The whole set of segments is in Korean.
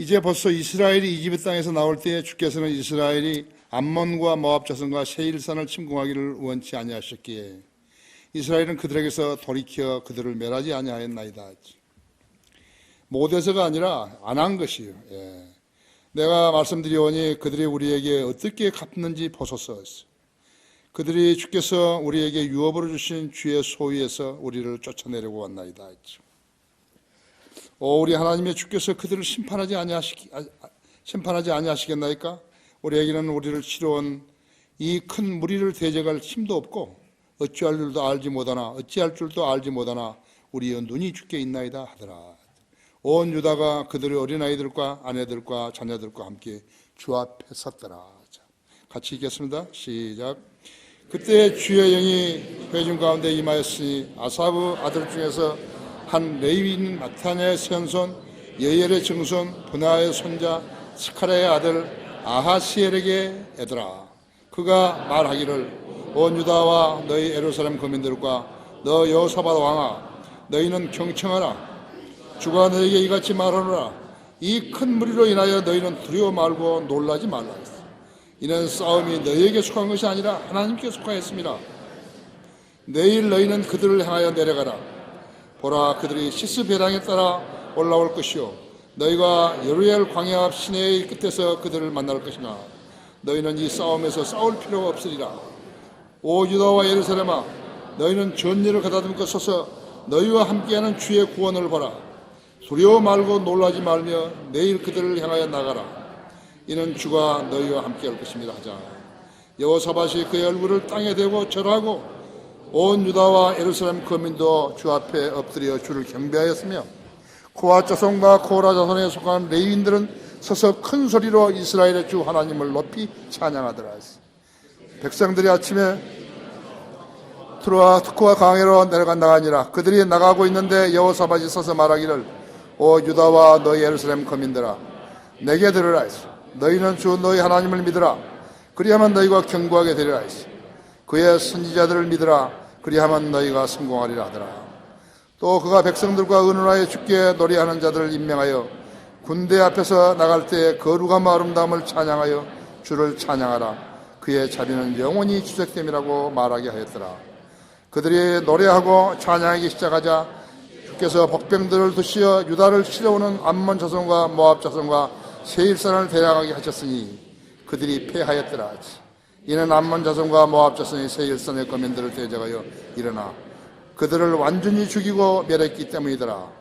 이제 벌써 이스라엘이 이집트 땅에서 나올 때에 주께서는 이스라엘이 암몬과 모압 자손과 세일산을 침공하기를 원치 아니하셨기에 이스라엘은 그들에게서 돌이켜 그들을 멸하지 아니하였나이다. 못해서가 아니라 안 한 것이요. 내가 말씀드리오니 그들이 우리에게 어떻게 갚는지 보소서. 그들이 주께서 우리에게 유업으로 주신 주의 소위에서 우리를 쫓아내려고 왔나이다. 우리 하나님의 주께서 그들을 심판하지 아니하시겠나이까? 우리에게는 우리를 치러온 이 큰 무리를 대적할 힘도 없고 어찌할 줄도 알지 못하나 우리의 눈이 주께 있나이다 하더라. 온 유다가 그들의 어린아이들과 아내들과 자녀들과 함께 주 앞에 섰더라. 같이 읽겠습니다. 시작. 그때 주의 영이 회중 가운데 임하였으니 아사브 아들 중에서 한 레위인 마타냐의 선손 여엘의 증손 분하의 손자 스카랴의 아들 아하시엘에게 애들아, 그가 말하기를 온 유다와 너희 예루살렘 거민들과 너 여호사밧 왕아, 너희는 경청하라. 주가 너에게 이같이 말하노라. 이 큰 무리로 인하여 너희는 두려워 말고 놀라지 말라. 이는 싸움이 너희에게 속한 것이 아니라 하나님께 속하였습니다. 내일 너희는 그들을 향하여 내려가라. 보라, 그들이 시스 배당에 따라 올라올 것이요 너희가 여루엘 광야 앞 시내의 끝에서 그들을 만날 것이나 너희는 이 싸움에서 싸울 필요가 없으리라. 오 유다와 예루살렘아, 너희는 전례를 가다듬고 서서 너희와 함께하는 주의 구원을 보라. 두려워 말고 놀라지 말며 내일 그들을 향하여 나가라. 이는 주가 너희와 함께할 것입니다 하자. 여호사밧이 그의 얼굴을 땅에 대고 절하고 온 유다와 예루살렘 거민도 주 앞에 엎드려 주를 경배하였으며 코앗 자손과 코라 자손에 속한 레위인들은 서서 큰 소리로 이스라엘의 주 하나님을 높이 찬양하더라. 백성들이 아침에 트로아 강해로 내려간다 하니라. 그들이 나가고 있는데 여호사밧이 서서 말하기를 오 유다와 너희 예루살렘 거민들아, 내게 들으라. 너희는 주 너희 하나님을 믿으라. 그리하면 너희가 견고하게 되리라. 그의 선지자들을 믿으라. 그리하면 너희가 성공하리라 하더라. 또 그가 백성들과 의논하여 주께 노래하는 자들을 임명하여 군대 앞에서 나갈 때 거룩함과 아름다움을 찬양하여 주를 찬양하라. 그의 자리는 영원히 주색됨이라고 말하게 하였더라. 그들이 노래하고 찬양하기 시작하자 주께서 복병들을 두시어 유다를 치러오는 암몬 자손과 모압 자손과 세일산을 대항하게 하셨으니 그들이 패하였더라. 이는 암몬 자손과 모압 자손이 세일산의 거민들을 대적하여 일어나 그들을 완전히 죽이고 멸했기 때문이더라.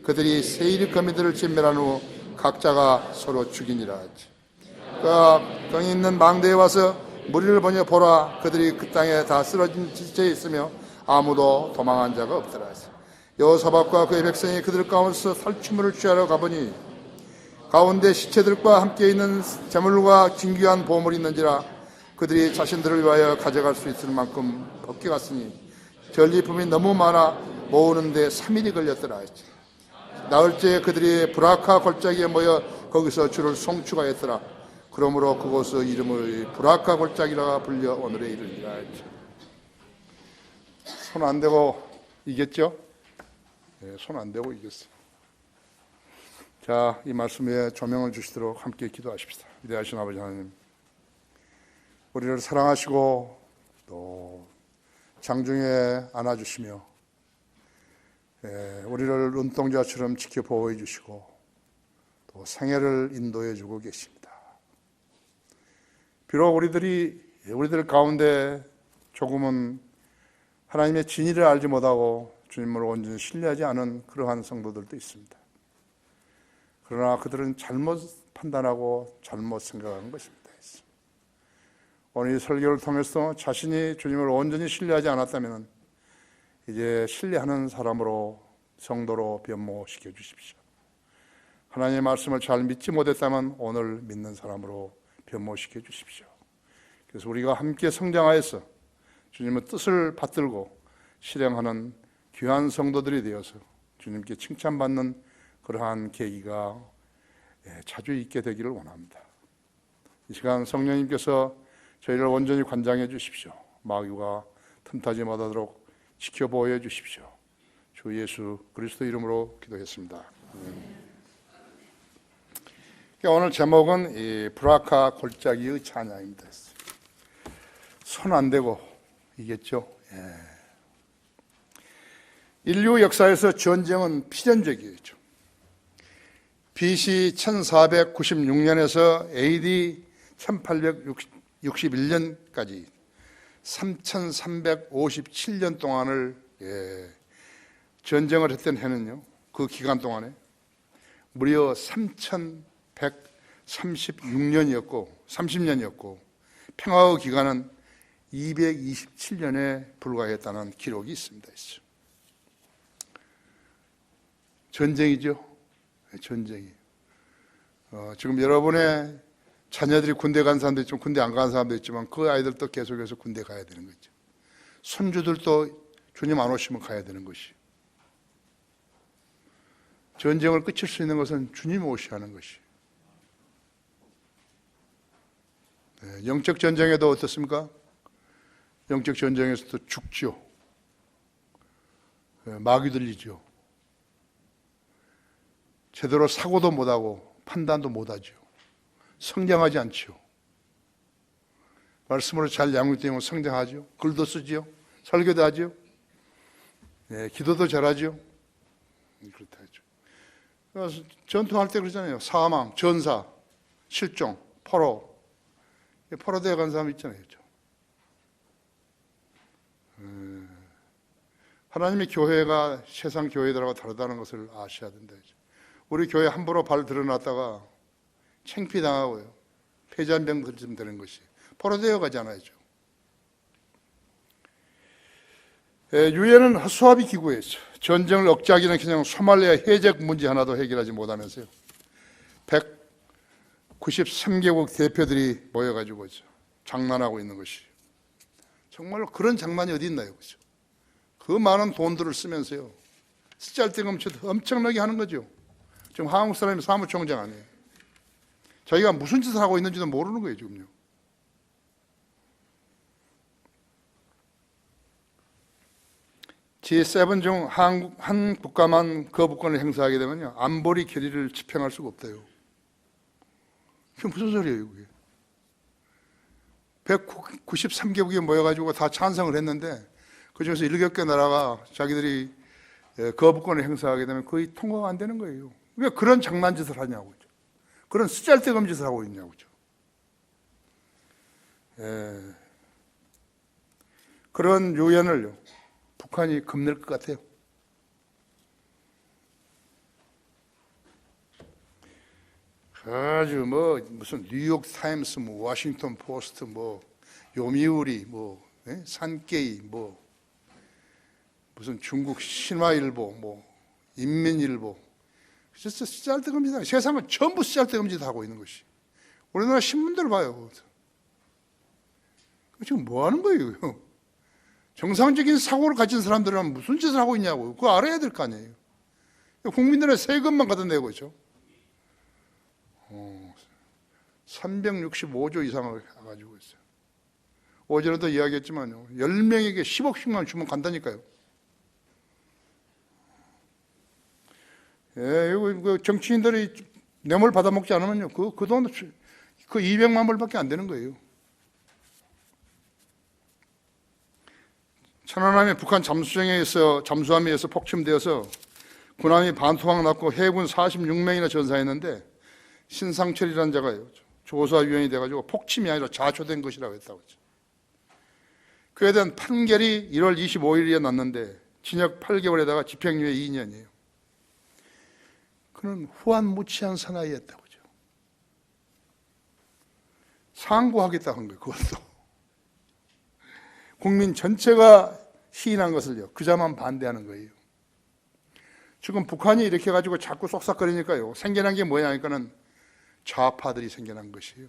그들이 세일 거민들을 진멸한 후 각자가 서로 죽이니라. 그가 경이 있는 망대에 와서 무리를 보니 보라, 그들이 그 땅에 다 쓰러진 지체에 있으며 아무도 도망한 자가 없더라. 여호사밧과 그의 백성이 그들 가운데서 살충물을 취하러 가보니 가운데 시체들과 함께 있는 재물과 진귀한 보물이 있는지라. 그들이 자신들을 위하여 가져갈 수 있을 만큼 벗겨갔으니 전리품이 너무 많아 모으는데 3일이 걸렸더라. 나흘째 그들이 브라카 골짜기에 모여 거기서 주를 송축하였더라. 그러므로 그곳의 이름을 브라카 골짜기라 불려 오늘에 이르니라. 손 안 대고 이겼죠? 네, 손 안 대고 이겼어요. 자, 이 말씀에 조명을 주시도록 함께 기도하십시다. 위대하신 아버지 하나님, 우리를 사랑하시고 또 장중에 안아주시며 우리를 눈동자처럼 지켜 보호해 주시고 또 생애를 인도해 주고 계십니다. 비록 우리들 가운데 조금은 하나님의 진리를 알지 못하고 주님을 온전히 신뢰하지 않은 그러한 성도들도 있습니다. 그러나 그들은 잘못 판단하고 잘못 생각하는 것입니다. 오늘 이 설교를 통해서 자신이 주님을 온전히 신뢰하지 않았다면 이제 신뢰하는 사람으로 성도로 변모시켜 주십시오. 하나님의 말씀을 잘 믿지 못했다면 오늘 믿는 사람으로 변모시켜 주십시오. 그래서 우리가 함께 성장하여서 주님의 뜻을 받들고 실행하는 귀한 성도들이 되어서 주님께 칭찬받는 그러한 계기가 자주 있게 되기를 원합니다. 이 시간 성령님께서 저희를 온전히 관장해 주십시오. 마귀가 틈타지 못하도록 지켜보호해 주십시오. 주 예수 그리스도 이름으로 기도했습니다. 오늘 제목은 이 브라카 골짜기의 찬양입니다. 손 안 대고 이겼죠. 인류 역사에서 전쟁은 필연적이었죠. BC 1496년에서 AD 1861년까지 3357년 동안을 전쟁을 했던 해는요, 그 기간 동안에 무려 3136년이었고 30년이었고 평화의 기간은 227년에 불과했다는 기록이 있습니다. 전쟁이죠. 전쟁이. 지금 여러분의 자녀들이 군대 간 사람도 있지만 군대 안 간 사람도 있지만 그 아이들도 계속해서 군대 가야 되는 거죠. 손주들도 주님 안 오시면 가야 되는 것이. 전쟁을 끝일 수 있는 것은 주님이 오셔야 하는 것이. 영적 전쟁에도 어떻습니까? 영적 전쟁에서도 죽죠. 마귀 들리죠. 제대로 사고도 못하고 판단도 못하죠. 성장하지 않죠. 말씀으로 잘 양육되면 성장하죠. 글도 쓰죠. 설교도 하죠. 기도도 잘하죠. 그렇다 하죠. 그래서 전투할 때 그러잖아요. 사망, 전사, 실종, 포로. 포로되어 간 사람 있잖아요. 하나님의 교회가 세상 교회들하고 다르다는 것을 아셔야 된다. 우리 교회 함부로 발 드러났다가 창피당하고요. 폐잔병들쯤 되는 것이 포로되어 가잖아요. 유엔은 수합이 기구였죠. 전쟁을 억제하기는 그냥 소말리아 해적 문제 하나도 해결하지 못하면서요. 193개국 대표들이 모여가지고 장난하고 있는 것이. 정말로 그런 장난이 어디 있나요? 그죠? 그 많은 돈들을 쓰면서요. 쓰잘데없이 엄청나게 하는 거죠. 지금 한국 사람이 사무총장 아니에요. 자기가 무슨 짓을 하고 있는지도 모르는 거예요, 지금요. G7 중 한 국가만 거부권을 행사하게 되면요, 안보리 결의를 집행할 수가 없대요. 그게 무슨 소리예요, 그게? 193개국이 모여가지고 다 찬성을 했는데, 그 중에서 7개 나라가 자기들이 거부권을 행사하게 되면 거의 통과가 안 되는 거예요. 왜 그런 장난짓을 하냐고. 그런 쓰잘데없는 짓을 하고 있냐고. 그런 유엔을 북한이 겁낼 것 같아요. 아주 무슨 뉴욕 타임스, 워싱턴 포스트, 요미우리, 산케이, 무슨 중국 신화일보, 인민일보. 진짜 쓰잘데없는 짓. 세상은 전부 쓰잘데없는 짓 하고 있는 것이. 우리나라 신문들 봐요. 지금 뭐 하는 거예요? 정상적인 사고를 가진 사람들은 무슨 짓을 하고 있냐고. 그거 알아야 될 거 아니에요. 국민들의 세금만 갖다 내고 있죠. 365조 이상을 가지고 있어요. 어제도 이야기했지만요. 10명에게 10억씩만 주면 간다니까요. 이거 정치인들이 뇌물 받아먹지 않으면요. 그 돈, 그 200만 불밖에 안 되는 거예요. 천안함이 북한 잠수함에 의해서 폭침되어서 군함이 반토막 났고 해군 46명이나 전사했는데 신상철이라는 자가 조사위원이 돼가지고 폭침이 아니라 자초된 것이라고 했다고 했죠. 그에 대한 판결이 1월 25일에 났는데 징역 8개월에다가 집행유예 2년이에요. 그는 후한무치한 사나이였다고 그죠. 상고하겠다 한 거예요. 그것도 국민 전체가 시인한 것을요. 그자만 반대하는 거예요. 지금 북한이 이렇게 가지고 자꾸 쏙싹거리니까요. 생겨난 게 뭐냐 하니까는 좌파들이 생겨난 것이에요.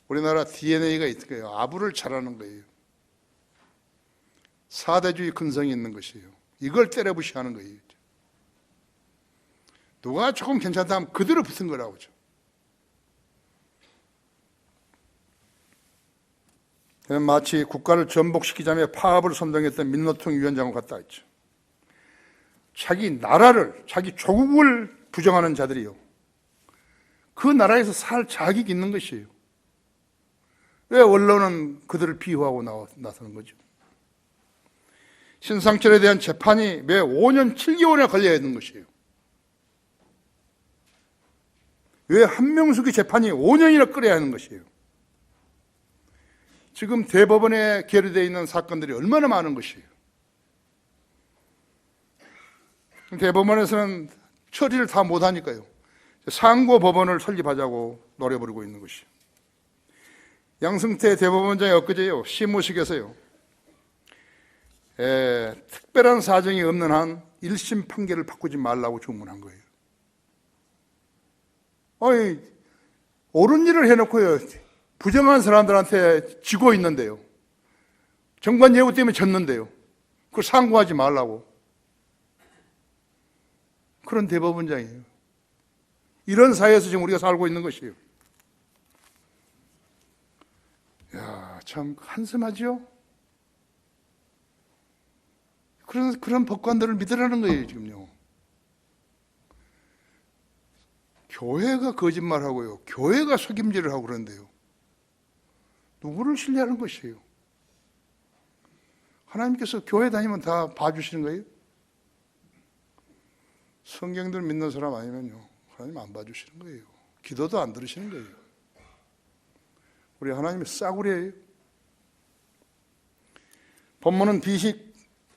우리나라 DNA가 있을 거예요. 아부를 잘하는 거예요. 사대주의 근성이 있는 것이에요. 이걸 때려부시하는 거예요. 누가 조금 괜찮다 하면 그대로 붙은 거라고 하죠. 마치 국가를 전복시키자며 파업을 선동했던 민노통 위원장과 같다 했죠. 자기 나라를, 자기 조국을 부정하는 자들이요. 그 나라에서 살 자격이 있는 것이에요. 왜 언론은 그들을 비호하고 나서는 거죠? 신상철에 대한 재판이 매 5년 7개월이나 걸려야 하는 것이에요. 왜 한명숙의 재판이 5년이나 끌어야 하는 것이에요? 지금 대법원에 계류되어 있는 사건들이 얼마나 많은 것이에요. 대법원에서는 처리를 다 못하니까요. 상고법원을 설립하자고 노래 부르고 있는 것이에요. 양승태 대법원장이 엊그제요, 시무식에서요, 특별한 사정이 없는 한 1심 판결을 바꾸지 말라고 주문한 거예요. 아니, 옳은 일을 해놓고요, 부정한 사람들한테 지고 있는데요. 정관 예우 때문에 졌는데요. 그걸 상고하지 말라고. 그런 대법원장이에요. 이런 사회에서 지금 우리가 살고 있는 것이에요. 야, 참 한심하죠? 그런 법관들을 믿으라는 거예요, 지금요. 교회가 거짓말하고요, 교회가 속임질을 하고 그러는데요. 누구를 신뢰하는 것이에요? 하나님께서 교회 다니면 다 봐주시는 거예요? 성경들 믿는 사람 아니면요, 하나님 안 봐주시는 거예요. 기도도 안 들으시는 거예요. 우리 하나님이 싸구려예요. 본문은 BC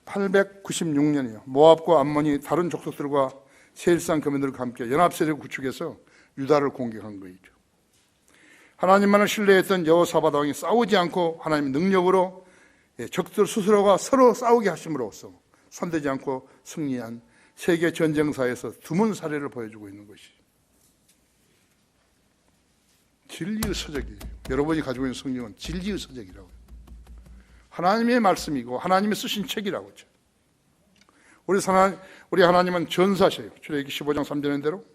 896년이요. 모압과 암몬이 다른 족속들과 세일상 교민들과 함께 연합세력을 구축해서 유다를 공격한 거죠. 하나님만을 신뢰했던 여호사밧 왕이 싸우지 않고 하나님의 능력으로 적들 스스로가 서로 싸우게 하심으로써 손대지 않고 승리한 세계 전쟁사에서 드문 사례를 보여주고 있는 것이 진리의 서적이에요. 여러분이 가지고 있는 성경은 진리의 서적이라고요. 하나님의 말씀이고 하나님이 쓰신 책이라고 하죠. 우리 하나님은 전사셔요. 출애굽기 15장 3절인 대로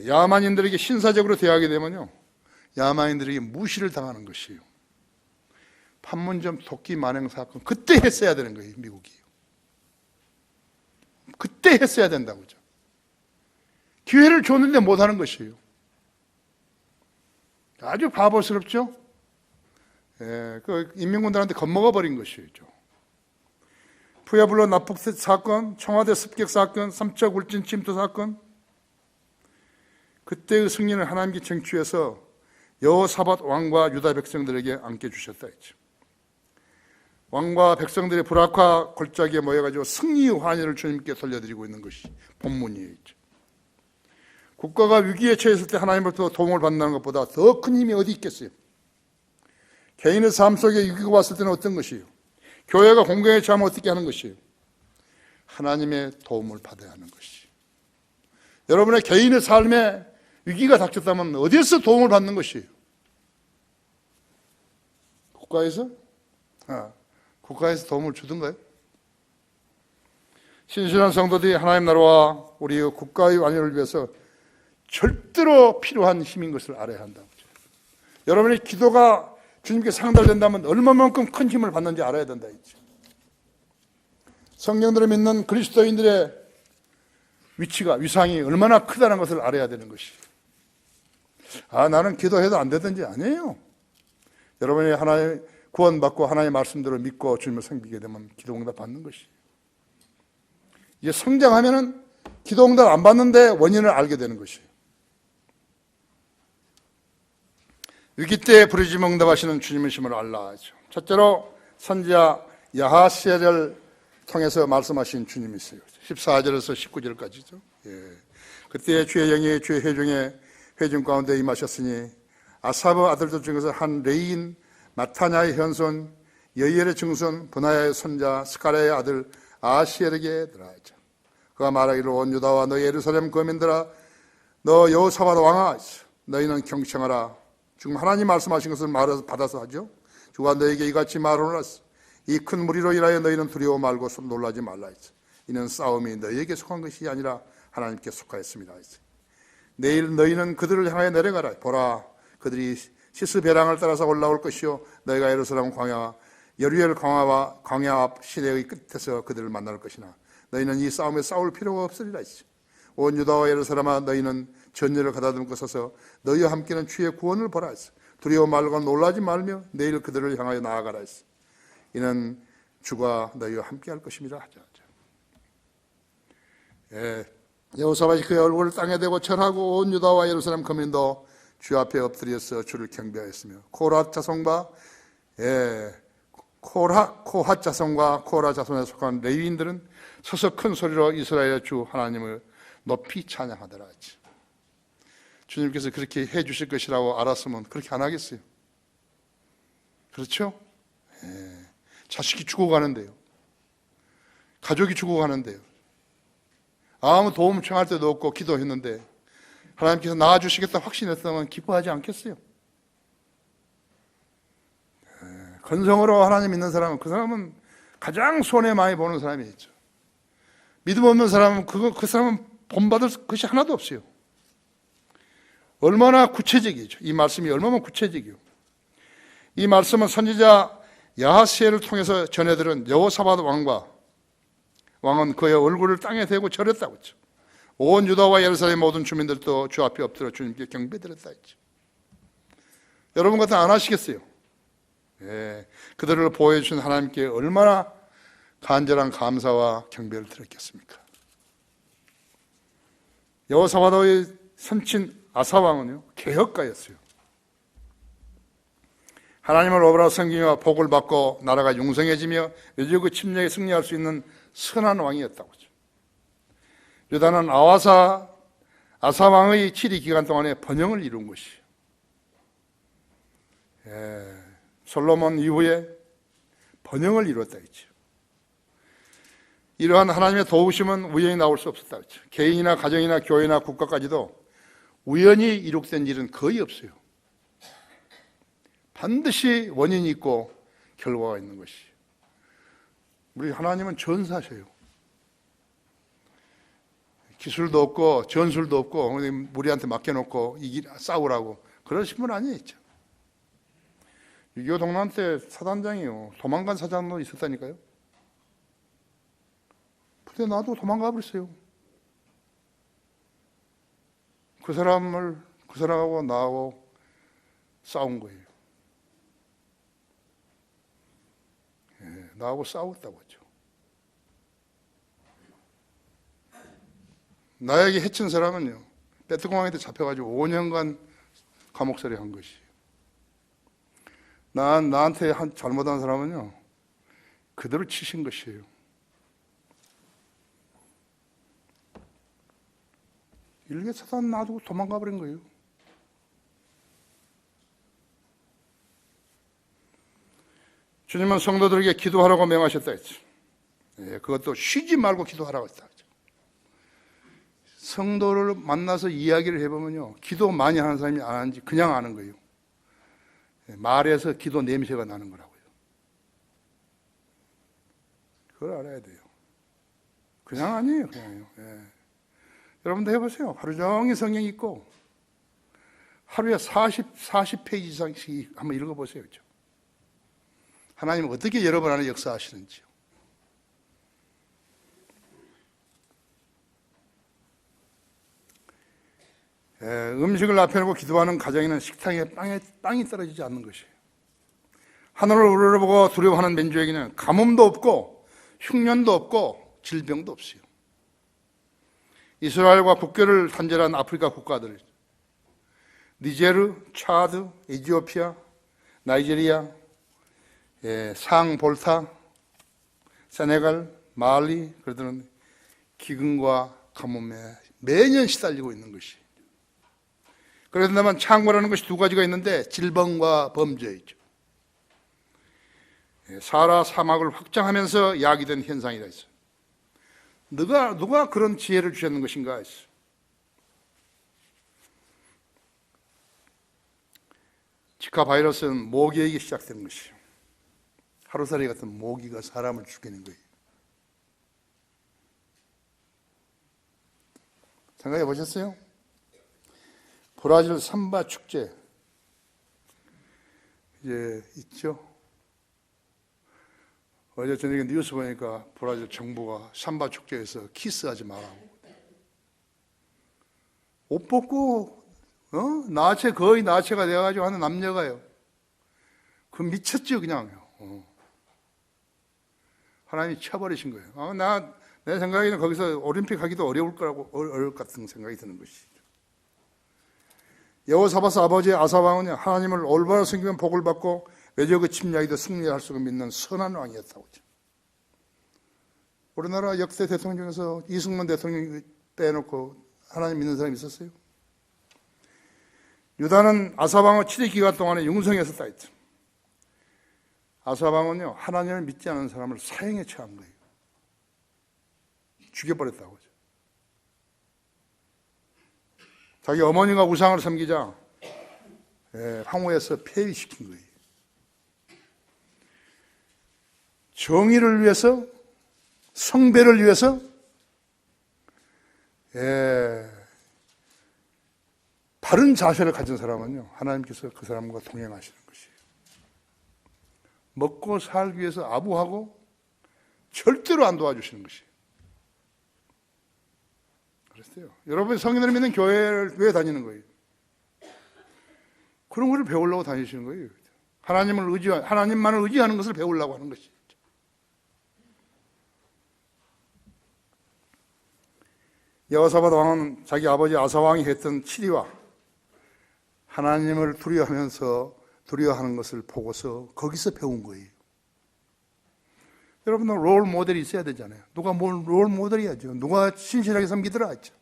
야만인들에게 신사적으로 대하게 되면요, 야만인들에게 무시를 당하는 것이에요. 판문점 토끼 만행 사건 그때 했어야 되는 거예요. 미국이 그때 했어야 된다고 하죠. 기회를 줬는데 못하는 것이에요. 아주 바보스럽죠. 그 인민군들한테 겁먹어 버린 것이죠. 푸에블로 납북 사건, 청와대 습격 사건, 삼척 울진 침투 사건, 그때의 승리는 하나님께 쟁취해서 여호사밧 왕과 유다 백성들에게 안겨주셨다 했죠. 왕과 백성들의 불악화 골짜기에 모여가지고 승리의 환희를 주님께 돌려드리고 있는 것이 본문이에요. 국가가 위기에 처했을 때 하나님으로부터 도움을 받는 것보다 더 큰 힘이 어디 있겠어요? 개인의 삶 속에 위기가 왔을 때는 어떤 것이에요? 교회가 공경에 처하면 어떻게 하는 것이에요? 하나님의 도움을 받아야 하는 것이에요. 여러분의 개인의 삶에 위기가 닥쳤다면 어디에서 도움을 받는 것이에요? 국가에서? 국가에서 도움을 주던가요? 신실한 성도들이 하나님 나라와 우리의 국가의 완료를 위해서 절대로 필요한 힘인 것을 알아야 한다고. 여러분의 기도가 주님께 상달된다면 얼마만큼 큰 힘을 받는지 알아야 된다. 성경들을 믿는 그리스도인들의 위치가, 위상이 얼마나 크다는 것을 알아야 되는 것이. 나는 기도해도 안 되든지 아니에요. 여러분이 하나님 구원받고 하나님의 말씀대로 믿고 주님을 섬기게 되면 기도응답 받는 것이. 이제 성장하면은 기도응답 안 받는데 원인을 알게 되는 것이. 위기 때 부르짖음 응답하시는 주님의 심을 알라 하죠. 첫째로 선지자 야하시엘을 통해서 말씀하신 주님이세요. 14절에서 19절까지죠. 그때 주의 영이 주의 회중 가운데 임하셨으니 아사브 아들들 중에서 한 레이인 마타냐의 현손 여이엘의 증손 분하야의 손자 스가랴의 아들 아시엘에게 들어가죠. 그가 말하기를 온 유다와 너 예루살렘 거민들아 너 여호사밧 왕아 너희는 경청하라. 지금 하나님 말씀하신 것을 받아서 하죠. 주가 너에게 이같이 말하노라. 이 큰 무리로 인하여 너희는 두려워 말고 놀라지 말라. 이는 싸움이 너희에게 속한 것이 아니라 하나님께 속하였습니다. 내일 너희는 그들을 향하여 내려가라. 보라 그들이 시스 배랑을 따라서 올라올 것이요 너희가 예루살렘 광야 여리엘 광야와 광야 앞 시내의 끝에서 그들을 만날 것이나 너희는 이 싸움에 싸울 필요가 없으리라. 온 유다와 예루살렘아 너희는 전열을 가다듬고 서서 너희와 함께는 주의 구원을 보라 했어. 두려워 말고 놀라지 말며 내일 그들을 향하여 나아가라 했어. 이는 주가 너희와 함께할 것임이라 하자. 여호사밧이 그의 얼굴을 땅에 대고 절하고 온 유다와 예루살렘 거민도 주 앞에 엎드려서 주를 경배하였으며 코라 자손과 코핫 자손과 코라 자손에 속한 레위인들은 서서 큰 소리로 이스라엘의 주 하나님을 높이 찬양하더라. 주님께서 그렇게 해 주실 것이라고 알았으면 그렇게 안 하겠어요? 그렇죠? 자식이 죽어가는데요, 가족이 죽어가는데요, 아무 도움 청할 때도 없고 기도했는데 하나님께서 낳아주시겠다 확신했다면 기뻐하지 않겠어요? 건성으로 하나님 믿는 사람은 그 사람은 가장 손해 많이 보는 사람이죠. 믿음 없는 사람은 그 사람은 본받을 것이 하나도 없어요. 얼마나 구체적이죠. 이 말씀이 얼마나 구체적이요. 이 말씀은 선지자 야하시엘을 통해서 전해들은 여호사밧 왕은 그의 얼굴을 땅에 대고 절했다고 했죠. 온 유다와 예루살렘 모든 주민들도 주 앞에 엎드려 주님께 경배드렸다 했죠. 여러분 같으면 안 하시겠어요? 그들을 보호해 주신 하나님께 얼마나 간절한 감사와 경배를 드렸겠습니까? 여호사밧의 선친 아사왕은요, 개혁가였어요. 하나님을 오버라 섬기며 복을 받고 나라가 융성해지며 외적의 침략에 승리할 수 있는 선한 왕이었다고 하죠. 유다는 아사왕의 치리 기간 동안에 번영을 이룬 것이에요. 솔로몬 이후에 번영을 이뤘다 했죠. 이러한 하나님의 도우심은 우연히 나올 수 없었다 했죠. 개인이나 가정이나 교회나 국가까지도 우연히 이룩된 일은 거의 없어요. 반드시 원인이 있고 결과가 있는 것이에요. 우리 하나님은 전사셔요. 기술도 없고 전술도 없고 우리한테 맡겨놓고 싸우라고 그러신 분 아니에요. 6.25 동란 때 사단장이요, 도망간 사장도 있었다니까요. 근데 나도 도망가 버렸어요. 그 사람하고 나하고 싸운 거예요. 나하고 싸웠다고 했죠. 나에게 해친 사람은요, 베트공항에 잡혀가지고 5년간 감옥살이 한 것이에요. 나한테 잘못한 사람은요, 그대로 치신 것이에요. 일개 사단 놔두고 도망가 버린 거예요. 주님은 성도들에게 기도하라고 명하셨다 했죠. 그것도 쉬지 말고 기도하라고 했다. 성도를 만나서 이야기를 해보면요, 기도 많이 하는 사람이 안 하는지 그냥 아는 거예요. 말에서 기도 냄새가 나는 거라고요. 그걸 알아야 돼요. 그냥 아니에요, 그냥요. 여러분도 해보세요. 하루 종일 성경 읽고 하루에 40페이지 이상씩 한번 읽어보세요. 그렇죠? 하나님은 어떻게 여러분 안에 역사하시는지요. 음식을 앞에 놓고 기도하는 가정에는 식탁에 빵이 떨어지지 않는 것이에요. 하늘을 우러러보고 두려워하는 민족에게는 가뭄도 없고 흉년도 없고 질병도 없어요. 이스라엘과 국교를 단절한 아프리카 국가들, 니제르, 차드, 에티오피아, 나이지리아, 상볼타, 세네갈, 말리, 그들은 기근과 가뭄에 매년 시달리고 있는 것이. 그런데만 창고라는 것이 두 가지가 있는데 질병과 범죄이죠. 사하라 사막을 확장하면서 야기된 현상이라 했어요. 누가 그런 지혜를 주셨는 것인가 했어요. 지카 바이러스는 모기에게 시작된 것이에요. 하루살이 같은 모기가 사람을 죽이는 거예요. 생각해 보셨어요? 브라질 삼바 축제 이제 있죠. 어제 저녁에 뉴스 보니까 브라질 정부가 삼바 축제에서 키스하지 말라고. 옷 벗고 나체 거의 나체가 돼가지고 하는 남녀가요. 그 미쳤죠 그냥. 하나님이 쳐버리신 거예요. 내 생각에는 거기서 올림픽 하기도 어려울 것 같은 생각이 드는 것이죠. 여호사밧 아버지 아사왕은 하나님을 올바로 섬기면 복을 받고 외적의 침략에도 승리할 수 믿는 선한 왕이었다고. 우리나라 역대 대통령 중에서 이승만 대통령 빼놓고 하나님 믿는 사람이 있었어요? 유다는 아사왕의 7일 기간 동안에 융성에 있었다 했죠. 아사왕은요, 하나님을 믿지 않은 사람을 사형에 처한 거예요. 죽여버렸다고 하죠. 자기 어머니가 우상을 섬기자 황후에서 폐위시킨 거예요. 정의를 위해서, 성배를 위해서 바른 자세를 가진 사람은요, 하나님께서 그 사람과 동행하시는 것이에요. 먹고 살기 위해서 아부하고 절대로 안 도와주시는 것이에요. 그랬어요. 여러분이 성인을 믿는 교회를 왜 다니는 거예요? 그런 것을 배우려고 다니시는 거예요. 하나님만을 의지하는 것을 배우려고 하는 것이죠. 여호사밧 왕은 자기 아버지 아사 왕이 했던 치리와 하나님을 두려워하는 것을 보고서 거기서 배운 거예요. 여러분은 롤 모델이 있어야 되잖아요. 누가 롤 모델이야죠. 누가 신실하게 섬기더라 했죠.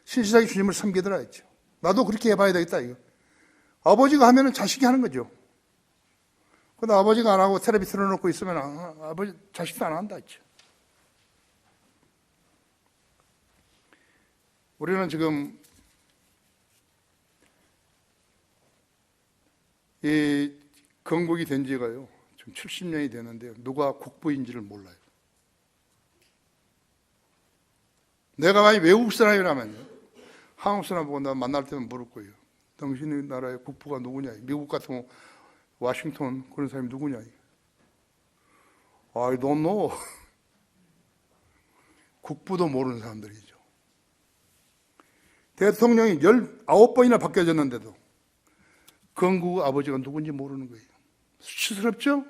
신실하게 주님을 섬기더라 했죠. 나도 그렇게 해봐야 되겠다 이거. 아버지가 하면은 자식이 하는 거죠. 근데 아버지가 안 하고 텔레비 틀어놓고 있으면 아버지 자식도 안 한다 했죠. 우리는 지금 이 건국이 된 지가요, 지금 70년이 되는데요, 누가 국부인지를 몰라요. 내가 만약 외국 사람이라면요, 한국 사람 보고 나 만날 때는 물을 거예요. 당신의 나라의 국부가 누구냐? 미국 같은 워싱턴 그런 사람이 누구냐? I don't know. 국부도 모르는 사람들이죠. 대통령이 19번이나 바뀌어졌는데도 건국 아버지가 누군지 모르는 거예요. 수치스럽죠?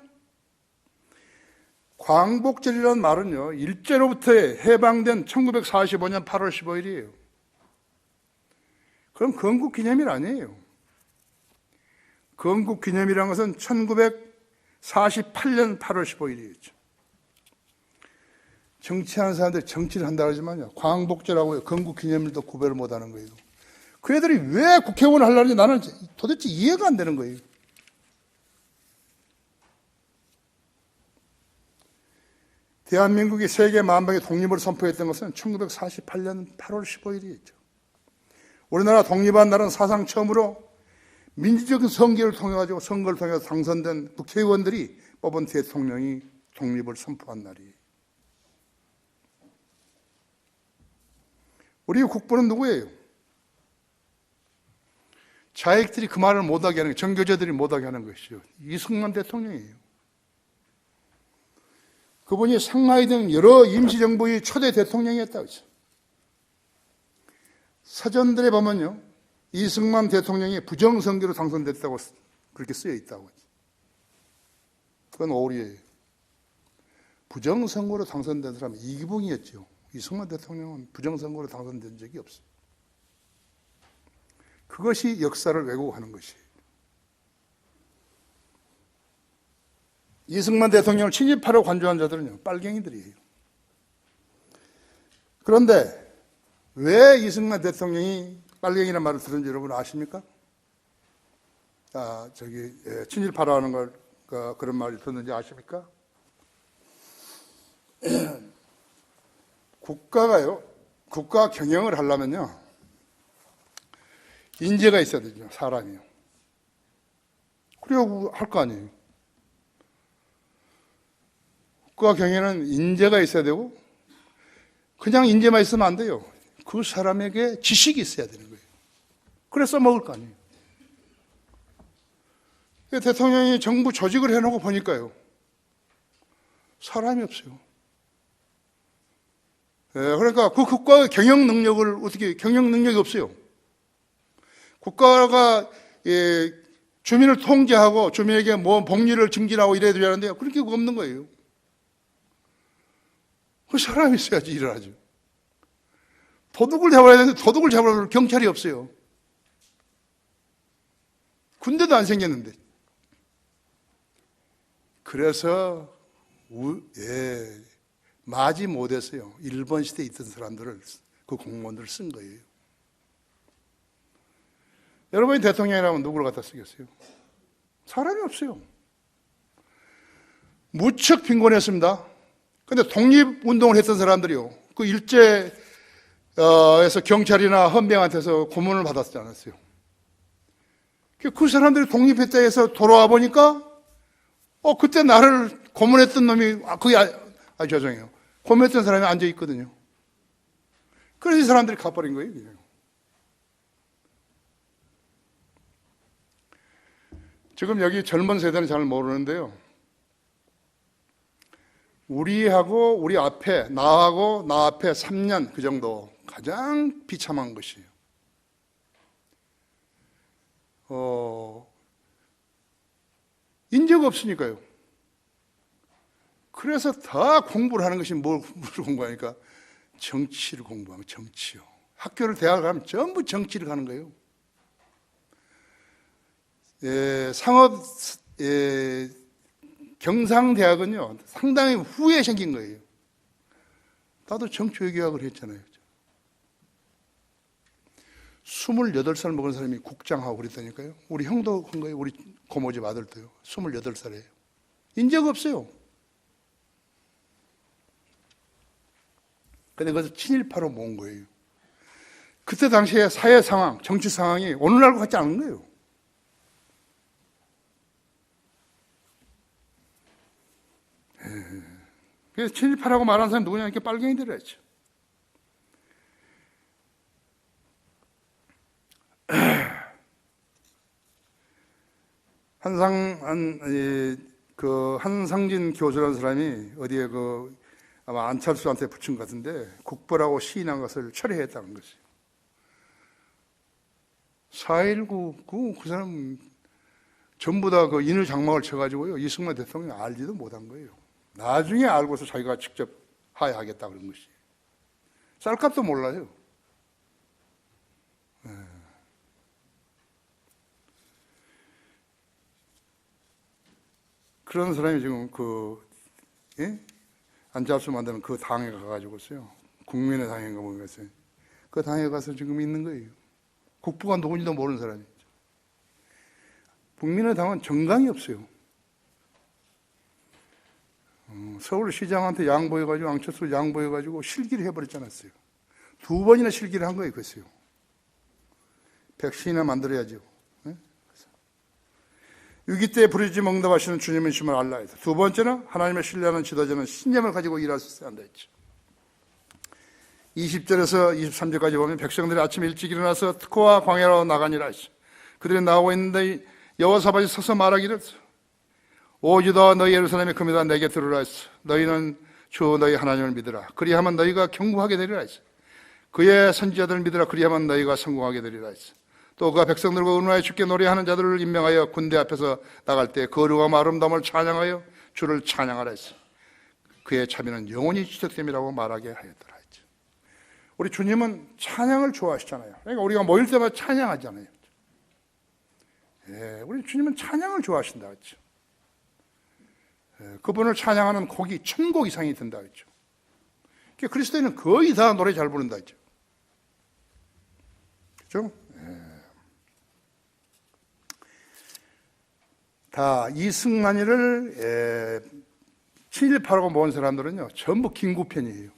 광복절이라는 말은요, 일제로부터 해방된 1945년 8월 15일이에요. 그럼 건국기념일 아니에요. 건국기념이라는 것은 1948년 8월 15일이었죠. 정치하는 사람들이 정치를 한다 하지만요, 광복절하고 건국기념일도 구별을 못하는 거예요. 그 애들이 왜 국회의원을 하려는지 나는 도대체 이해가 안 되는 거예요. 대한민국이 세계 만방의 독립을 선포했던 것은 1948년 8월 15일이었죠. 우리나라 독립한 날은 사상 처음으로 민주적인 선거를 통해서 당선된 국회의원들이 뽑은 대통령이 독립을 선포한 날이에요. 우리 국부는 누구예요? 자익들이 그 말을 못하게 하는, 정교조들이 못하게 하는 것이죠. 이승만 대통령이에요. 그분이 상하이 등 여러 임시정부의 초대 대통령이었다고 했죠. 사전들에 보면요, 이승만 대통령이 부정선거로 당선됐다고 그렇게 쓰여 있다고 했죠. 그건 오리예요. 부정선거로 당선된 사람은 이기붕이었죠. 이승만 대통령은 부정선거로 당선된 적이 없어요. 그것이 역사를 왜곡하는 것이에요. 이승만 대통령을 친일파로 간주한 자들은요, 빨갱이들이에요. 그런데 왜 이승만 대통령이 빨갱이라는 말을 들은지 여러분 아십니까? 친일파라는 걸 그런 말이 듣는지 아십니까? 국가 경영을 하려면요, 인재가 있어야 되죠, 사람이요. 그래야 할 거 아니에요. 국가 경영은 인재가 있어야 되고, 그냥 인재만 있으면 안 돼요. 그 사람에게 지식이 있어야 되는 거예요. 그래서 먹을 거 아니에요. 대통령이 정부 조직을 해놓고 보니까요, 사람이 없어요. 그러니까 그 국가의 경영 능력이 없어요. 국가가 주민을 통제하고 주민에게 뭐 복리를 증진하고 이래야 되는데요. 그렇게 없는 거예요. 그 사람이 있어야지 일을 하죠. 도둑을 잡아야 되는데 도둑을 잡으러 경찰이 없어요. 군대도 안 생겼는데. 그래서 맞이 못했어요. 일본 시대에 있던 사람들을, 그 공무원들을 쓴 거예요. 여러분이 대통령이라면 누구를 갖다 쓰겠어요? 사람이 없어요. 무척 빈곤했습니다. 근데 독립운동을 했던 사람들이요. 그 일제에서 경찰이나 헌병한테서 고문을 받았지 않았어요. 그 사람들이 독립했다 해서 돌아와 보니까, 그때 나를 고문했던 놈이, 죄송해요. 고문했던 사람이 앉아 있거든요. 그래서 이 사람들이 가버린 거예요, 그냥. 지금 여기 젊은 세대는 잘 모르는데요. 우리하고 우리 앞에, 나하고 나 앞에 3년 그 정도 가장 비참한 것이에요. 인재가 없으니까요. 그래서 다 공부를 하는 것이 뭘 공부하니까 정치를 공부하면 정치요. 학교를 대학을 가면 전부 정치를 가는 거예요. 상업 경상대학은요 상당히 후에 생긴 거예요. 나도 정치외교학을 했잖아요. 28살 먹은 사람이 국장하고 그랬다니까요. 우리 형도 한 거예요. 우리 고모집 아들도요. 28살이에요. 인재가 없어요. 근데 그것을 친일파로 모은 거예요. 그때 당시에 사회 상황, 정치 상황이 오늘날과 같지 않은 거예요. 그래서 친일파라고 말하는 사람이 누구냐? 이렇게 빨갱이들을 했죠. 한상진 교수라는 사람이 어디에 아마 안철수한테 붙인 것 같은데 국보라고 시인한 것을 철회했다는 것이에요. 4.19 그 사람 전부 다 그 인을 장막을 쳐가지고요 이승만 대통령이 알지도 못한 거예요. 나중에 알고서 자기가 직접 하야하겠다 그런 것이. 쌀값도 몰라요. 그런 사람이 지금 안철수 만드는 그 당에 가가지고서요. 국민의 당인가 모르겠어요. 그 당에 가서 지금 있는 거예요. 국부가 누군지도 모르는 사람이죠. 국민의 당은 정강이 없어요. 서울시장한테 양보해가지고 안철수 양보해가지고 실기를 해버렸지 않았어요. 2번이나 실기를 한 거예요. 그랬어요. 백신이나 만들어야죠. 위기 때 부르짖음 응답하시는 주님의 심을 알라 해서. 두 번째는 하나님의 신뢰하는 지도자는 신념을 가지고 일할 수 있어야 한다 했죠. 20절에서 23절까지 보면 백성들이 아침 일찍 일어나서 특호와 광야로 나가니라 했죠. 그들이 나오고 있는데 여호사밧이 서서 말하기를 오 유다와 너희 예루살렘의 금이다 내게 들으라 했어. 너희는 주 너희 하나님을 믿으라. 그리하면 너희가 경고하게 되리라 했어. 그의 선지자들을 믿으라. 그리하면 너희가 성공하게 되리라 했어. 또 그가 백성들과 의논하여 주께 노래하는 자들을 임명하여 군대 앞에서 나갈 때 거룩함 아름다움을 찬양하여 주를 찬양하라 했어. 그의 자비는 영원히 지속됨이라고 말하게 하였더라 했죠. 우리 주님은 찬양을 좋아하시잖아요. 그러니까 우리가 모일 때마다 찬양하잖아요. 우리 주님은 찬양을 좋아하신다 했죠. 그분을 찬양하는 곡이 1000곡 이상이 된다 했죠. 그러니까 그리스도인은 거의 다 노래 잘 부른다 했죠. 그렇죠? 다 이승만이를 친일파라고 모은 사람들은요 전부 김구편이에요.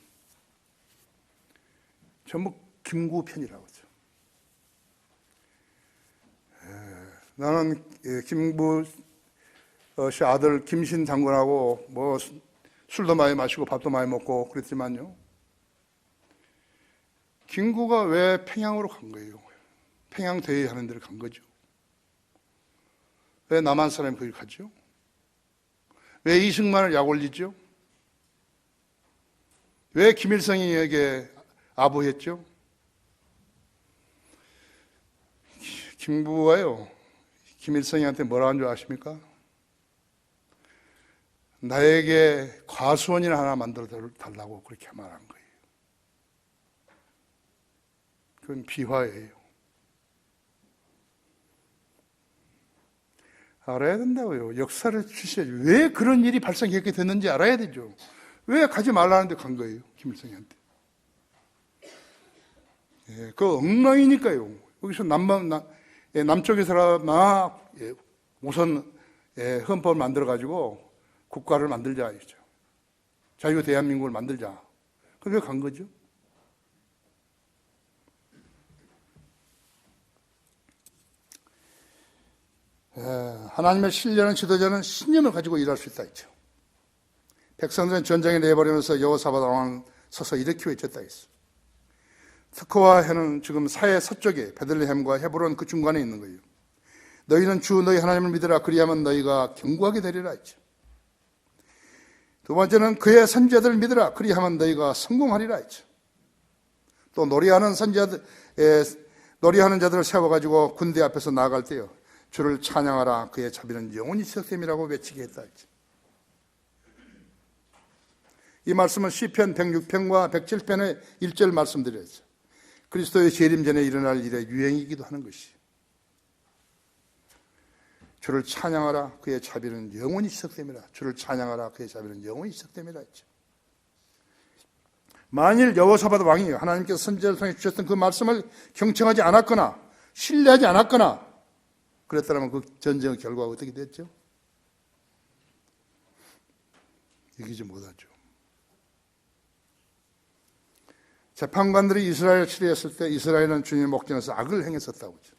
전부 김구편이라고 하죠. 나는 김구 씨 아들 김신 장군하고 뭐 술도 많이 마시고 밥도 많이 먹고 그랬지만요. 김구가 왜 평양으로 간 거예요? 평양 대회하는 데를 간 거죠. 왜 남한 사람이 거기 갔죠? 왜 이승만을 약 올리죠? 왜 김일성에게 아부했죠? 김부부가요, 김일성이한테 뭐라 한 줄 아십니까? 나에게 과수원이나 하나 만들어 달라고 그렇게 말한 거예요. 그건 비화예요. 알아야 된다고요. 역사를 주셔야죠. 왜 그런 일이 발생했게 됐는지 알아야 되죠. 왜 가지 말라는데 간 거예요, 김일성이한테. 예, 그 엉망이니까요. 여기서 남쪽에서 막 우선 헌법을 만들어가지고 국가를 만들자 했죠. 자유 대한민국을 만들자. 그래 간 거죠. 하나님의 신령한 지도자는 신념을 가지고 일할 수 있다 했죠. 백성들은 전장에 내버리면서 여호사밧 왕은 서서 이렇게 외쳤다 했어. 스코와 해는 지금 사해 서쪽에 베들레헴과 헤브론 그 중간에 있는 거예요. 너희는 주 너희 하나님을 믿으라. 그리하면 너희가 견고하게 되리라 했죠. 두 번째는 그의 선지자들을 믿으라. 그리하면 너희가 성공하리라 했죠. 또 노래하는 자들을 세워가지고 군대 앞에서 나아갈 때요, 주를 찬양하라. 그의 자비는 영원히 지속됨이라고 외치게 했다 했죠. 이 말씀은 시편 106편과 107편의 1절 말씀드렸죠. 그리스도의 재림 전에 일어날 일의 유행이기도 하는 것이, 주를 찬양하라. 그의 자비는 영원히 지속됨이라. 주를 찬양하라. 그의 자비는 영원히 지속됨이라 했죠. 만일 여호사밧 왕이 하나님께서 선지자를 통해 주셨던 그 말씀을 경청하지 않았거나 신뢰하지 않았거나 그랬다면 그 전쟁의 결과가 어떻게 됐죠? 이기지 못하죠. 재판관들이 이스라엘을 치료했을 때 이스라엘은 주님의 목전에서 악을 행했었다고 하죠.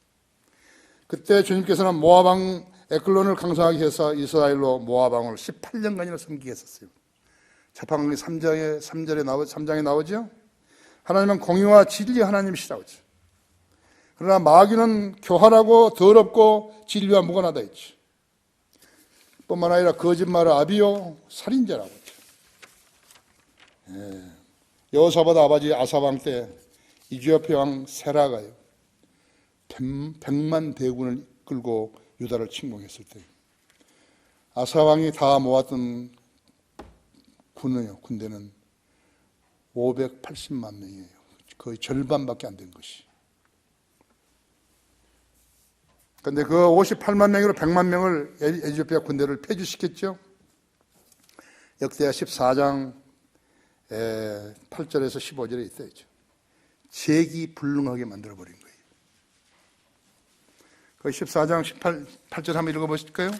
그때 주님께서는 모압 왕 에글론을 강성하게 해서 이스라엘로 모압 왕을 18년간이나 섬기게 했었어요. 재판관이 3장에 나오죠. 하나님은 공의와 진리 하나님이시라고 하죠. 그러나 마귀는 교활하고 더럽고 진리와 무관하다 했죠. 뿐만 아니라 거짓말을 아비요 살인자라고 했죠. 여호사밧 아버지 아사 왕 때 이디오피아 왕 세라가요, 100만 대군을 끌고 유다를 침공했을 때 아사 왕이 다 모았던 군대는 580만 명이에요. 거의 절반밖에 안 된 것이. 그런데 그 58만 명으로 100만 명을 에티오피아 군대를 폐주시켰죠. 역대하 14장 8절에서 15절에 있어야죠. 재기불능하게 만들어버린 거예요. 그 14장 8절 한번 읽어보실까요?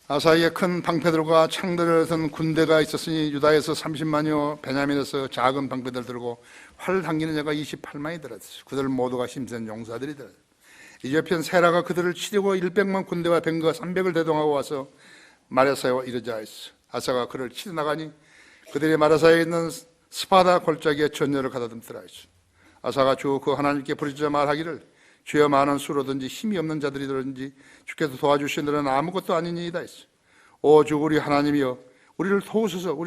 아사에게 큰 방패들과 창들을 든 군대가 있었으니 유다에서 30만이요 베냐민에서 작은 방패들 들고 활 당기는 자가 28만이 들었어요. 그들 모두가 힘센 용사들이더라. 이제편 세라가 그들을 치려고 100만 군대와 병거 300을 대동하고 와서 마레사에 이르자 했어. 아사가 그를 치러 나가니 그들이 마레사에 있는 스파다 골짜기에 전열을 가다듬더라 했어. 아사가 주 그 하나님께 부르짖어 말하기를 주여 많은 수로든지 힘이 없는 자들이든지 주께서 도와주시느라는 아무것도 아니니이다 했어. 오 주 우리 하나님이여 우리를 도우소서.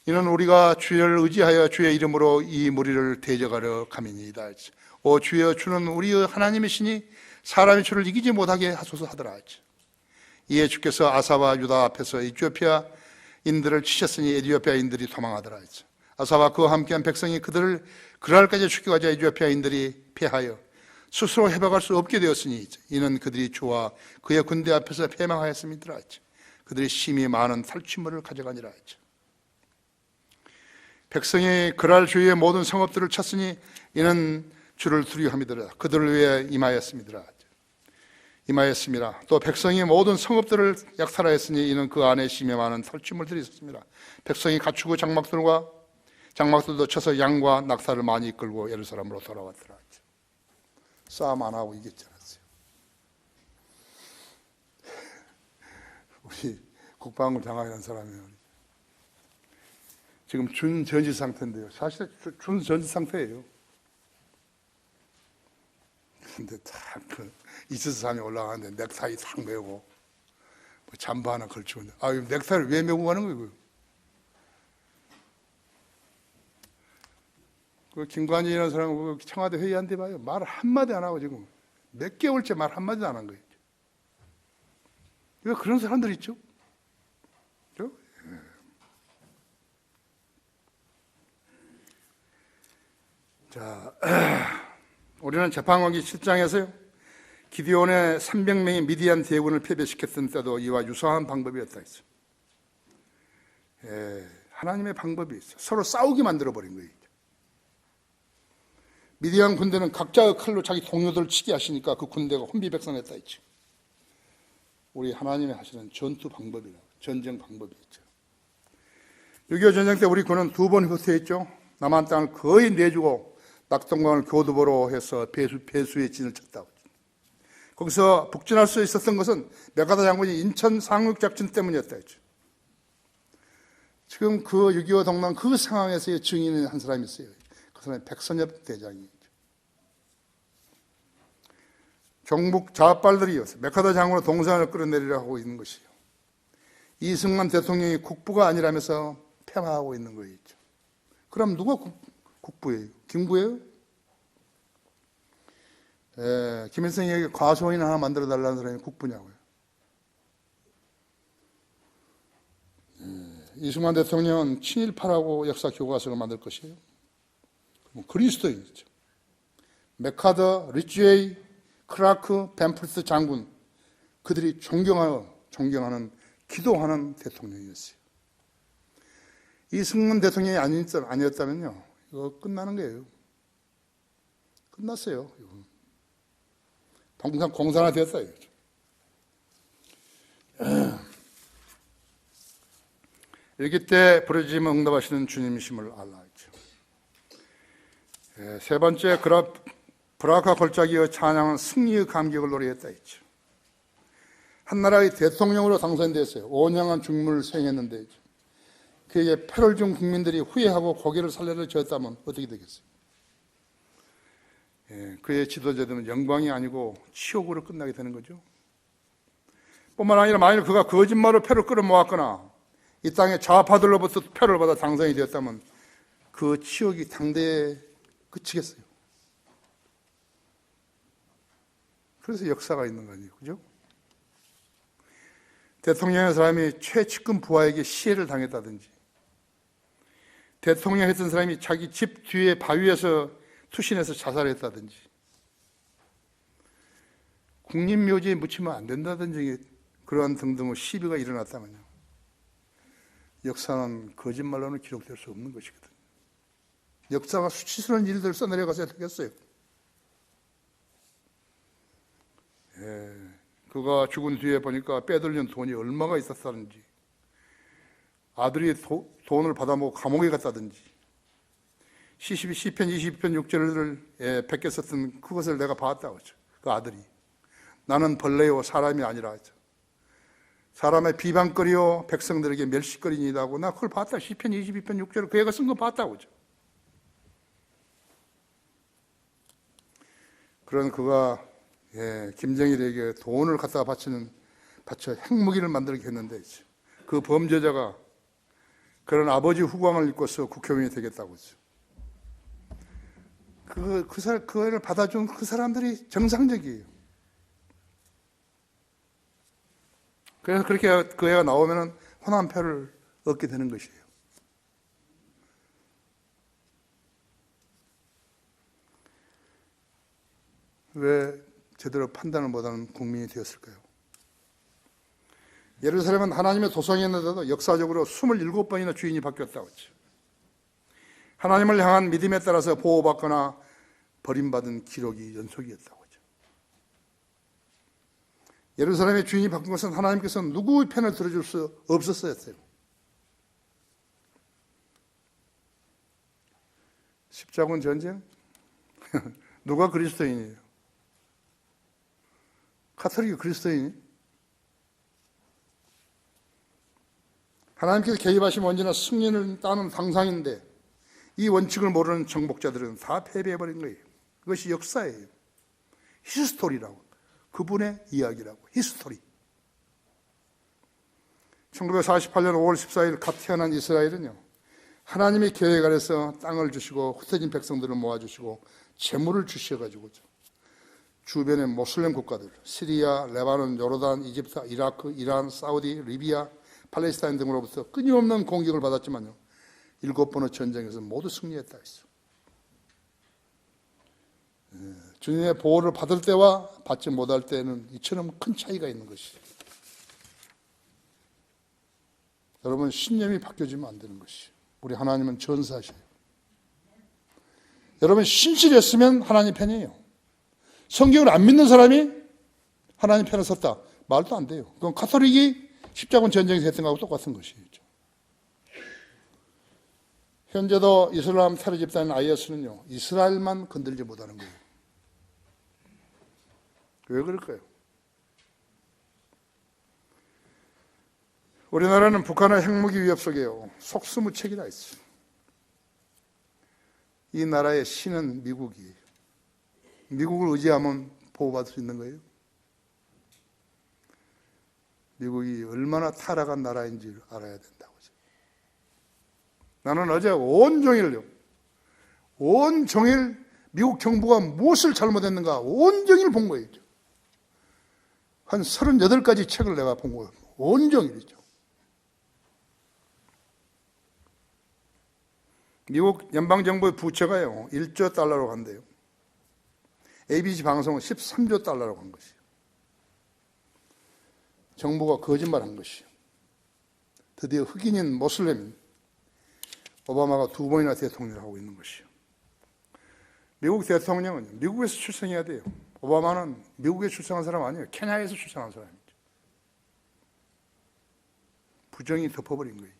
이는 우리가 주를 의지하여 주의 이름으로 이 무리를 대적하려 감이니이다 했어. 오 주여 주는 우리의 하나님이시니 사람이 주를 이기지 못하게 하소서 하더라 했죠. 이에 주께서 아사와 유다 앞에서 에티오피아인들을 치셨으니 에티오피아인들이 도망하더라 했죠. 아사와 그와 함께한 백성이 그들을 그랄까지 죽여가자 에티오피아인들이 패하여 스스로 회복할 수 없게 되었으니 이는 그들이 주와 그의 군대 앞에서 패망하였음이더라 했죠. 그들이 심히 많은 탈취물을 가져가니라 했죠. 백성이 그랄 주위의 모든 성읍들을 쳤으니 이는 주를 두려워함이더라. 그들을 위해 임하였음이더라. 임하였습니다. 또 백성이 모든 성읍들을 약탈하였으니 이는 그 안에 심히 많은 탈취물들이 있었습니다. 백성이 갖추고 장막들도 쳐서 양과 낙타를 많이 이끌고 예루살렘으로 돌아왔더라. 싸움 안 하고 이겼지 않았어요. 우리 국방을 장악한 사람이에요. 지금 준전시 상태인데요. 사실 준전시 상태예요. 근데 딱 이스산에 올라가는데 넥타이 탁 메고 잠바 하나 걸치고 넥타이를 왜 메고 가는 거예요? 그 김관진이라는 사람은 청와대 회의한데 봐요. 말 한마디 안 하고 지금 몇 개월째 말 한마디도 안 한 거예요. 왜 그런 사람들 있죠? 그죠? 자, 우리는 재판관기 7장에서요. 기드온의 300명의 미디안 대군을 패배시켰던 때도 이와 유사한 방법이었다 했죠. 하나님의 방법이 있어. 서로 싸우게 만들어버린 거예요. 미디안 군대는 각자의 칼로 자기 동료들을 치게 하시니까 그 군대가 혼비백산했다 했죠. 우리 하나님이 하시는 전투 방법이라고, 전쟁 방법이 있죠. 6.25 전쟁 때 우리 군은 2번 후퇴했죠. 남한 땅을 거의 내주고 낙동강을 교두보로 해서 배수의 진을 쳤다고. 거기서 북진할 수 있었던 것은 메가다 장군이 인천 상륙작전 때문이었다 했죠. 지금 그 6.25 동란 그 상황에서의 증인이 한 사람이 있어요. 그 사람이 백선엽 대장이죠. 경북 좌빨들이 메가다 장군의 동상을 끌어내리려 하고 있는 것이요. 이승만 대통령이 국부가 아니라면서 폄하하고 있는 거예요. 그럼 누가 국부예요? 김구예요? 김일성에게 과소인 하나 만들어달라는 사람이 국부냐고요. 이승만 대통령은 친일파라고 역사 교과서를 만들 것이에요. 그리스도인이죠. 메카더, 리치웨이, 크라크, 벤플스 장군, 그들이 존경하는, 기도하는 대통령이었어요. 이승만 대통령이 아니었다면요, 이거 끝나는 거예요. 끝났어요. 동상 공산화 됐어요. 일기 때 부르짖으면 응답하시는 주님이심을 알라 했죠. 세 번째, 브라카 골짜기의 찬양은 승리의 감격을 노래했다 했죠. 한 나라의 대통령으로 당선됐어요. 온양한 중문을 수행했는데 그에게 패를 준 국민들이 후회하고 고개를 살레를 지었다면 어떻게 되겠어요? 그의 지도자들은 영광이 아니고 치욕으로 끝나게 되는 거죠. 뿐만 아니라 만일 그가 거짓말로 표를 끌어모았거나 이 땅의 좌파들로부터 표를 받아 당선이 되었다면 그 치욕이 당대에 그치겠어요. 그래서 역사가 있는 거 아니에요, 그죠? 대통령의 사람이 최측근 부하에게 시해를 당했다든지, 대통령 했던 사람이 자기 집 뒤에 바위에서 투신해서 자살했다든지, 국립묘지에 묻히면 안 된다든지 그러한 등등의 시비가 일어났다면요, 역사는 거짓말로는 기록될 수 없는 것이거든요. 역사가 수치스러운 일들을 써내려가서 되겠어요. 그가 죽은 뒤에 보니까 빼돌린 돈이 얼마가 있었다든지, 아들이 돈을 받아먹고 감옥에 갔다든지, 시편 22편 6절을 베꼈었던 그것을 내가 봤다고 하죠. 그 아들이 나는 벌레요 사람이 아니라 하죠. 사람의 비방거리요 백성들에게 멸시거리니다 하고 나 그걸 봤다. 시편 22편 6절을 그 애가 쓴 거 봤다고 하죠. 그런 그가 김정일에게 돈을 갖다가 바쳐 핵무기를 만들게 했는데 그 범죄자가 그런 아버지 후광을 입고서 국회의원이 되겠다고 했죠. 그 애를 받아준 그 사람들이 정상적이에요. 그래서 그렇게 그 애가 나오면 호남표를 얻게 되는 것이에요. 왜 제대로 판단을 못하는 국민이 되었을까요? 예루살렘은 하나님의 도성이었는데도 역사적으로 27번이나 주인이 바뀌었다고 했죠. 하나님을 향한 믿음에 따라서 보호받거나 버림받은 기록이 연속이었다고 하죠. 예루살렘의 주인이 바뀐 것은 하나님께서는 누구의 편을 들어줄 수 없었어요. 십자군 전쟁? 누가 그리스도인이에요? 카톨릭이 그리스도인이? 하나님께서 개입하시면 언제나 승리를 따는 당상인데 이 원칙을 모르는 정복자들은 다 패배해버린 거예요. 그것이 역사예요. 히스토리라고. 그분의 이야기라고. 히스토리. 1948년 5월 14일 갓 태어난 이스라엘은요, 하나님의 계획 아래서 땅을 주시고 흩어진 백성들을 모아주시고 재물을 주셔가지고 주변의 모슬렘 국가들, 시리아, 레바논, 요르단, 이집트, 이라크, 이란, 사우디, 리비아, 팔레스타인 등으로부터 끊임없는 공격을 받았지만요, 7번의 전쟁에서 모두 승리했다 했어. 주님의 보호를 받을 때와 받지 못할 때는 이처럼 큰 차이가 있는 것이죠. 여러분, 신념이 바뀌어지면 안 되는 것이죠. 우리 하나님은 전사하셔요. 여러분, 신실했으면 하나님 편이에요. 성경을 안 믿는 사람이 하나님 편에 섰다, 말도 안 돼요. 그건 가톨릭이 십자군 전쟁에서 했던 거하고 똑같은 것이죠. 현재도 이슬람 테러 집단인 IS는요, 이스라엘만 건들지 못하는 거예요. 왜 그럴까요? 우리나라는 북한의 핵무기 위협 속에요, 속수무책이라 있어요. 이 나라의 신은 미국이에요. 미국을 의지하면 보호받을 수 있는 거예요. 미국이 얼마나 타락한 나라인지 알아야 된다고. 나는 어제 온종일 미국 정부가 무엇을 잘못했는가 온종일 본 거예요. 한 38가지 책을 내가 본 거예요. 온종일이죠. 미국 연방정부의 부채가요, 1조 달러로 간대요. ABC 방송은 13조 달러로 간 것이에요. 정부가 거짓말한 것이에요. 드디어 흑인인 모슬렘 오바마가 2번이나 대통령을 하고 있는 것이에요. 미국 대통령은 미국에서 출생해야 돼요. 오바마는 미국에 출생한 사람 아니에요. 케냐에서 출생한 사람이죠. 부정이 덮어버린 거죠.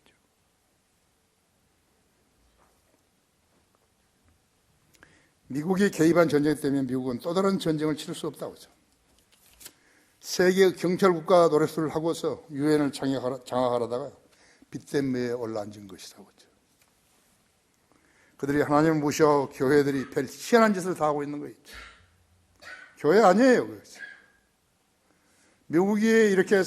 미국이 개입한 전쟁 때문에 미국은 또 다른 전쟁을 치를 수 없다고 하죠. 세계 경찰 국가 노릇을 하고서 유엔을 장악하려다가 빚대매에 올라앉은 것이라고 하죠. 그들이 하나님을 무시하고 교회들이 별 희한한 짓을 다 하고 있는 거예요. 교회 아니에요. 미국이 이렇게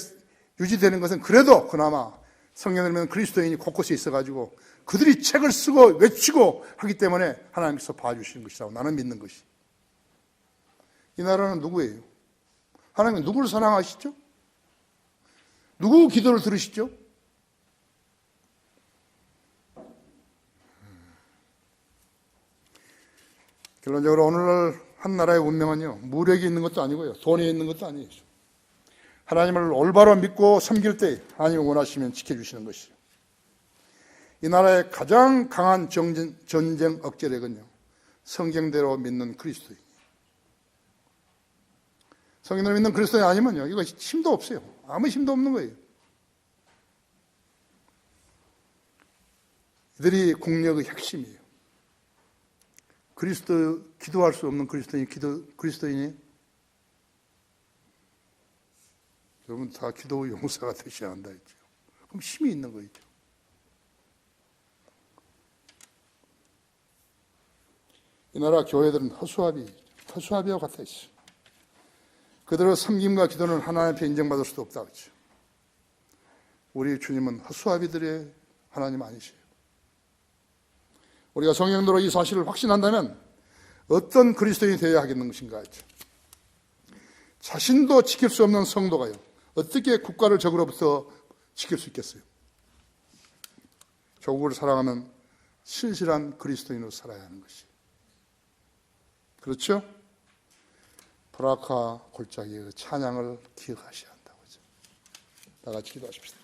유지되는 것은 그래도 그나마 성경을 그리스도인이 곳곳에 있어가지고 그들이 책을 쓰고 외치고 하기 때문에 하나님께서 봐주시는 것이라고 나는 믿는 것이. 이 나라는 누구예요? 하나님은 누구를 사랑하시죠? 누구 기도를 들으시죠? 결론적으로 오늘날 한 나라의 운명은요, 무력이 있는 것도 아니고요, 돈이 있는 것도 아니에요. 하나님을 올바로 믿고 섬길 때 하나님이 원하시면 지켜주시는 것이죠. 이 나라의 가장 강한 전쟁 억제력은요, 성경대로 믿는 그리스도인. 성경대로 믿는 그리스도인 아니면요, 이거 힘도 없어요. 아무 힘도 없는 거예요. 이들이 국력의 핵심이에요. 기도할 수 없는 그리스도인이 여러분 다 기도 용사가 되셔야 한다 했죠. 그럼 힘이 있는 거죠. 이 나라 교회들은 허수아비와 같아 있어. 그들의 섬김과 기도는 하나님 앞에 인정받을 수도 없다 그렇죠. 우리 주님은 허수아비들의 하나님 아니세요. 우리가 성경대로 이 사실을 확신한다면 어떤 그리스도인이 되어야 하겠는 것인가 했죠. 자신도 지킬 수 없는 성도가요, 어떻게 국가를 적으로부터 지킬 수 있겠어요? 조국을 사랑하는 신실한 그리스도인으로 살아야 하는 것이. 그렇죠? 브라카 골짜기의 찬양을 기억하셔야 한다고 하죠. 다 같이 기도하십시다.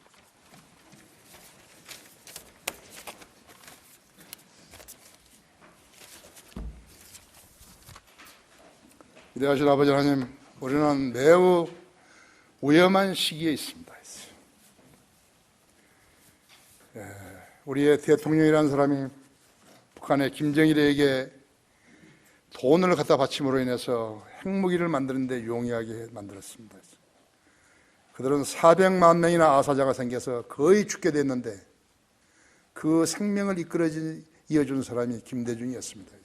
위대하신 아버지 하나님, 우리는 매우 위험한 시기에 있습니다. 우리의 대통령이라는 사람이 북한의 김정일에게 돈을 갖다 바침으로 인해서 핵무기를 만드는데 용이하게 만들었습니다. 그들은 400만 명이나 아사자가 생겨서 거의 죽게 됐는데 그 생명을 이어준 사람이 김대중이었습니다.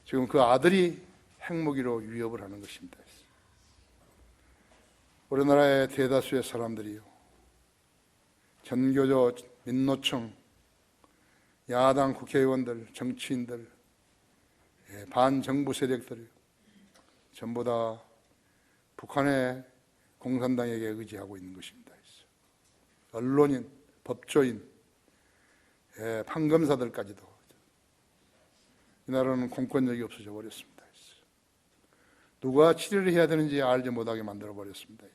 지금 그 아들이 핵무기로 위협을 하는 것입니다. 우리나라의 대다수의 사람들이요, 전교조 민노총, 야당 국회의원들, 정치인들, 반정부 세력들 전부 다 북한의 공산당에게 의지하고 있는 것입니다. 언론인, 법조인, 판검사들까지도 이 나라는 공권력이 없어져 버렸습니다. 누가 치료를 해야 되는지 알지 못하게 만들어 버렸습니다.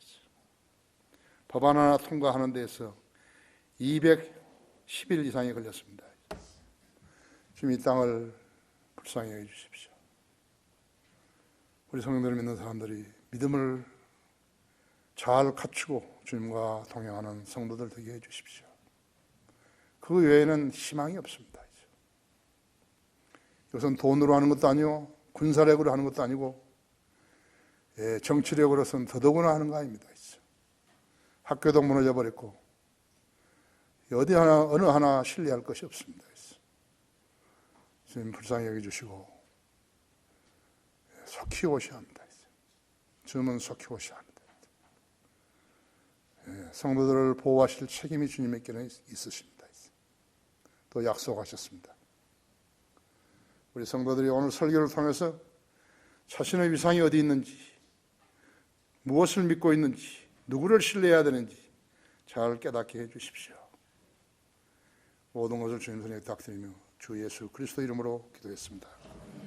법안 하나 통과하는 데에서 210일 이상이 걸렸습니다. 지금 이 땅을 불쌍히 여겨 주십시오. 우리 성령들을 믿는 사람들이 믿음을 잘 갖추고 주님과 동행하는 성도들 되게 해주십시오. 그 외에는 희망이 없습니다. 이것은 돈으로 하는 것도 아니고 군사력으로 하는 것도 아니고 정치력으로서는 더더구나 하는 거 아닙니다. 학교도 무너져 버렸고 어디 하나 어느 하나 신뢰할 것이 없습니다. 주님 불쌍히 여겨주시고 속히 오셔야 합니다. 주님은 속히 오셔야 합니다. 성도들을 보호하실 책임이 주님에게는 있으십니다. 또 약속하셨습니다. 우리 성도들이 오늘 설교를 통해서 자신의 위상이 어디 있는지, 무엇을 믿고 있는지, 누구를 신뢰해야 되는지 잘 깨닫게 해주십시오. 모든 것을 주님 손에 부탁드리며 주 예수 그리스도 이름으로 기도했습니다.